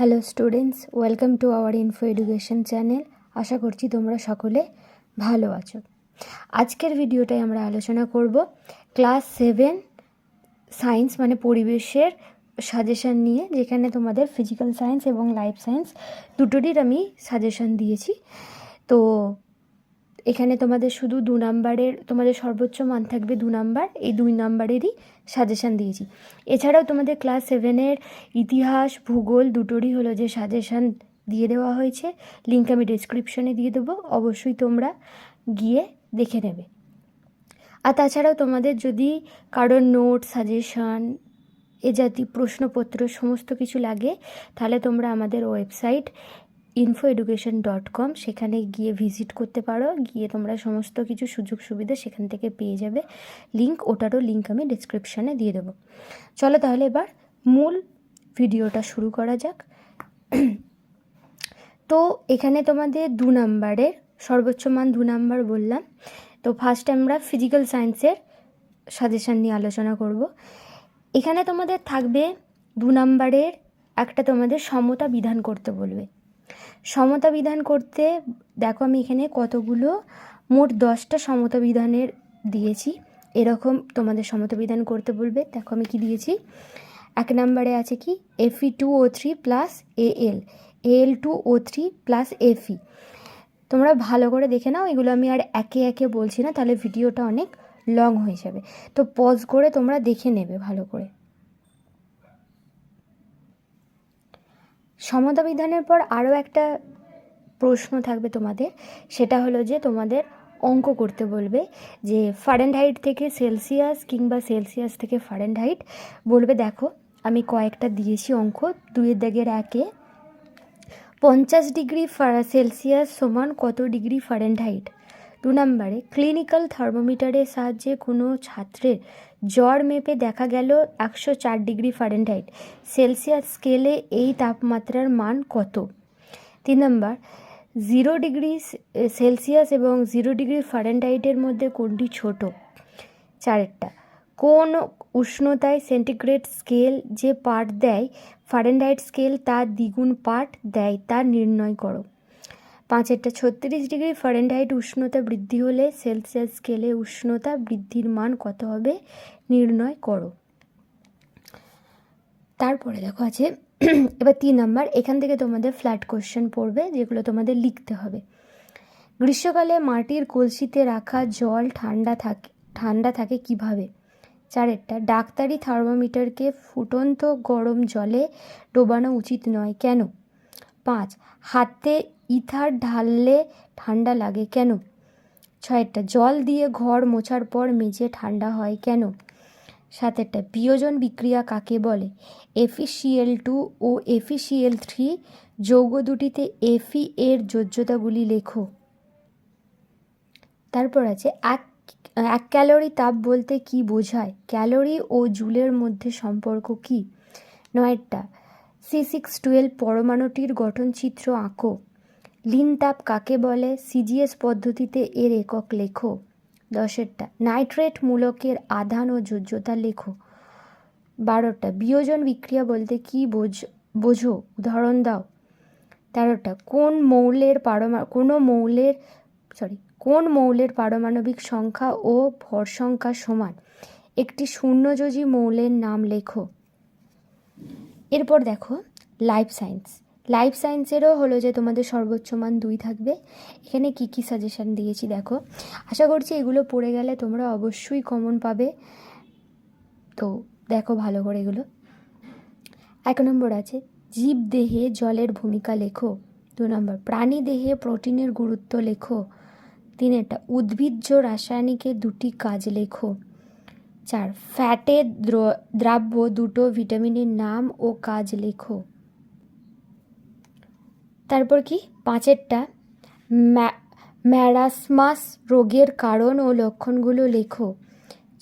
Hello students, welcome to our info education channel. আশা করছি তোমরা সকলে ভালো আছো। আজকের ভিডিওটায় আমরা আলোচনা করব ক্লাস 7 সায়েন্স মানে পরিবেশের সাজেশন নিয়ে, যেখানে তোমাদের ফিজিক্যাল সায়েন্স এবং লাইফ সায়েন্স দুটোরই আমি সাজেশন দিয়েছি। তো এখানে তোমাদের শুধু 2 নাম্বারের, তোমাদের সর্বোচ্চ মান থাকবে 2 নাম্বার, এই 2 নাম্বারেরই সাজেশান দিয়েছি। এছাড়াও তোমাদের ক্লাস 7-এর ইতিহাস ভূগোল দুটোরই হলো যে সাজেশান দিয়ে দেওয়া হয়েছে, লিঙ্ক আমি ডেসক্রিপশনে দিয়ে দেবো, অবশ্যই তোমরা গিয়ে দেখে নেবে। আর তাছাড়াও তোমাদের যদি কারোর নোট সাজেশান এ জাতীয় প্রশ্নপত্র সমস্ত কিছু লাগে, তাহলে তোমরা আমাদের ওয়েবসাইট info-education.com সেখানে গিয়ে ভিজিট করতে পারো, গিয়ে তোমরা সমস্ত কিছু সুযোগ সুবিধা সেখান থেকে পেয়ে যাবে। ওটারও লিঙ্ক আমি ডেসক্রিপশানে দিয়ে দেবো। চলো তাহলে এবার মূল ভিডিওটা শুরু করা যাক। তো এখানে তোমাদের 2 নাম্বারের সর্বোচ্চ মান 2 নাম্বার বললাম। তো ফার্স্ট আমরা ফিজিক্যাল সায়েন্সের সাজেশান নিয়ে আলোচনা করব। এখানে তোমাদের থাকবে 2 নাম্বারের একটা, তোমাদের সমতা বিধান করতে বলবে। সমতা বিধান করতে দেখো আমি এখানে কতগুলো, মোট 10টা সমতা বিধানের দিয়েছি। এরকম তোমাদের সমতা বিধান করতে বলবে। দেখো আমি কি দিয়েছি। 1 নম্বরে আছে কি Fe2O3 plus Al2O3 plus Fe। তোমরা ভালো করে দেখে নাও, এগুলো আমি আর একে একে বলছি না, তাহলে ভিডিওটা অনেক লং হয়ে যাবে। তো পজ করে তোমরা দেখে নেবে ভালো করে। সমতা বিধানের পর আরও একটা প্রশ্ন থাকবে তোমাদের, সেটা হলো যে তোমাদের অঙ্ক করতে বলবে, যে ফারেনহাইট থেকে সেলসিয়াস কিংবা সেলসিয়াস থেকে ফারেনহাইট বলবে। দেখো আমি কয়েকটা দিয়েছি অঙ্ক। 2 দাগের 1-এ 50 ডিগ্রি সেলসিয়াস সমান কত ডিগ্রি ফারেনহাইট। 2 নম্বরে ক্লিনিক্যাল থার্মোমিটারের সাহায্যে কোনো ছাত্রের জ্বর মেপে দেখা গেল 104 ডিগ্রি ফারেনহাইট, সেলসিয়াস স্কেলে এই তাপমাত্রার মান কত। 3 নম্বর 0 ডিগ্রি সেলসিয়াস এবং 0 ডিগ্রি ফারেনহাইটের মধ্যে কোনটি ছোট। 4টা কোন উষ্ণতায় সেন্টিগ্রেড স্কেল যে পাঠ দেয় ফারেনহাইট স্কেল তার দ্বিগুণ পাঠ দেয় তা নির্ণয় করো। 5টা 36 ডিগ্রি ফারেনহাইট উষ্ণতা বৃদ্ধি হলে সেলসিয়াস স্কেলে উষ্ণতা বৃদ্ধির মান কত হবে নির্ণয় করো। তারপরে দেখো আছে এবার 3 নাম্বার, এখান থেকে তোমাদের ফ্ল্যাট কোশ্চেন পড়বে, যেগুলো তোমাদের লিখতে হবে। গ্রীষ্মকালে মাটির কলসিতে রাখা জল ঠান্ডা থাকে কিভাবে। 4টা ডাক্তারি থার্মোমিটারকে ফুটন্ত গরম জলে ডোবানো উচিত নয় কেন। 5 হাতে ইথার ঢাললে ঠান্ডা লাগে কেন। 6টা জল দিয়ে ঘর মোছার পর মেঝে ঠান্ডা হয় কেন। 7টা বিয়োজন বিক্রিয়া কাকে বলে। FeCl2 ও FeCl3 যৌগ দুটিতে Fe এর যোজ্যতাগুলি লেখো। তারপর আছে এক ক্যালোরি তাপ বলতে কি বোঝায়, ক্যালোরি ও জুলের মধ্যে সম্পর্ক কি। 9টা C612 পরমাণুটির গঠনচিত্র আঁকো। লিন তাপ কাকে বলে, সিজিএস পদ্ধতিতে এর একক লেখো। 10টা নাইট্রেট মূলকের আধান ও যোজ্যতা লেখো। 12টা বিয়োজন বিক্রিয়া বলতে কি বোঝো, উদাহরণ দাও। 13টা কোন মৌলের পারমাণবিক সংখ্যা ও ভর সংখ্যা সমান, একটি শূন্যযোজী মৌলের নাম লেখো। এরপর দেখো লাইফ সায়েন্সেরও হলো যে তোমাদের সর্বোচ্চ মান 2 থাকবে। এখানে কি কি সাজেশন দিয়েছি দেখো, আশা করছি এগুলো পড়ে গেলে তোমরা অবশ্যই কমন পাবে। তো দেখো ভালো করে এগুলো। 1 নম্বর আছে জীব দেহে জলের ভূমিকা লেখো। 2 নম্বর প্রাণী দেহে প্রোটিনের গুরুত্ব লেখো। 3টা উদ্ভিজ্জ রাসায়নিকের 2টি কাজ লেখো। 4 ফ্যাটের দ্রাব্য 2টো ভিটামিনের নাম ও কাজ লেখো। তারপর কি 5টা ম্যারাসমাস রোগের কারণ ও লক্ষণগুলো লেখো।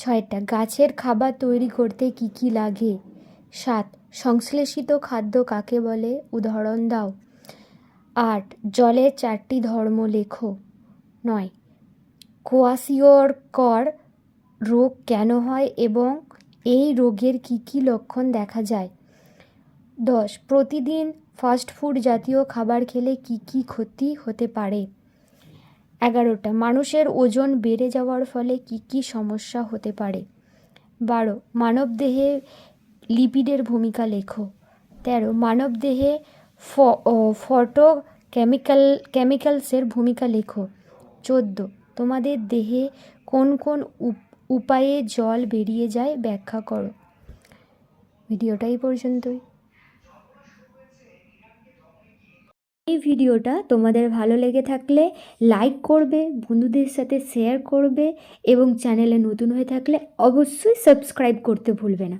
6টা গাছের খাবার তৈরি করতে কি কি লাগে। 7 সংশ্লেষিত খাদ্য কাকে বলে, উদাহরণ দাও। 8 জলের 4টি ধর্ম লেখো। 9 কোয়াশিওরকর রোগ কেন হয় এবং এই রোগের কি কি লক্ষণ দেখা যায়। 10. প্রতিদিন ফাস্ট ফুড জাতীয় খাবার খেলে কি কি ক্ষতি হতে পারে? 11টা, মানুষের ওজন বেড়ে যাওয়ার ফলে কি কি সমস্যা হতে পারে? 12. মানবদেহে লিপিডের ভূমিকা লেখো। 13. মানবদেহে ফটো কেমিক্যালসের ভূমিকা লেখো। 14. তোমাদের দেহে কোন কোন উপায়ে জল বেরিয়ে যায় ব্যাখ্যা করো। ভিডিওটা এই পর্যন্তই। এই ভিডিওটা তোমাদের ভালো লেগে থাকলে লাইক করবে, বন্ধুদের সাথে শেয়ার করবে এবং চ্যানেলে নতুন হয়ে থাকলে অবশ্যই সাবস্ক্রাইব করতে ভুলবে না।